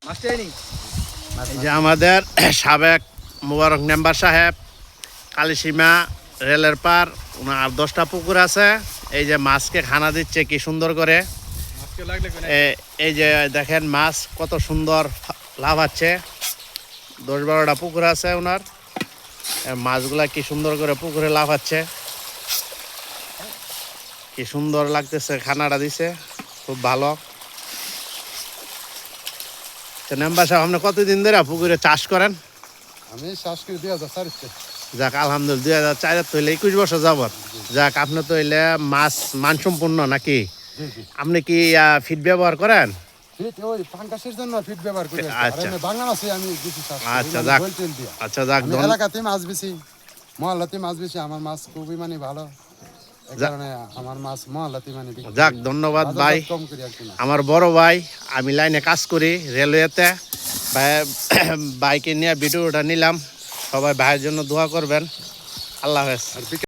এই যে আমাদের সাবেক মোবারক মেম্বার সাহেব কালিসীমা রেলের পার আর 10টা পুকুর আছে। এই যে মাছকে খানা দিচ্ছে কি সুন্দর করে। এই যে দেখেন মাছ কত সুন্দর লাফাচ্ছে। 10-12টা পুকুর আছে ওনার, মাছগুলা কি সুন্দর করে পুকুরে লাফাচ্ছে, কি সুন্দর লাগতেছে। খানাটা দিছে খুব ভালো। তো মেম্বার সাহেব আপনি কতদিন ধরে পুকুরে চাষ করেন? আমি চাষ করি 2004 থেকে। যাক আলহামদুলিল্লাহ 2004 তো হইলে 21 বছর যাবত। যাক আপনি তো হইলে মাছ মানসম্পন্ন নাকি? জি জি। আপনি কি ফিড ব্যবহার করেন? ফিট ওই ফাঙ্গাসের জন্য ফিট ব্যবহার করি। আচ্ছা। আমি বাংলা মাছে আমি কিছু চাষ করি। আচ্ছা যাক, আচ্ছা যাক, আমি এলাকাতে মাছ বেশি, মহল্লাতে মাছ বেশি। আমার মাছ খুবই মানে ভালো, এই কারণে আমার মাছ মহল্লাতে মানে বিক্রি যাক করি। ধন্যবাদ বাজার ভাই। কম করি আর কি না। আমার বড় ভাই, আমি লাইনে কাজ করি রেলওয়েতে। ভাই বাইকে নিয়ে ভিডিওটা নিলাম। সবাই ভাইয়ের জন্য দোয়া করবেন। আল্লাহ হাফেজ।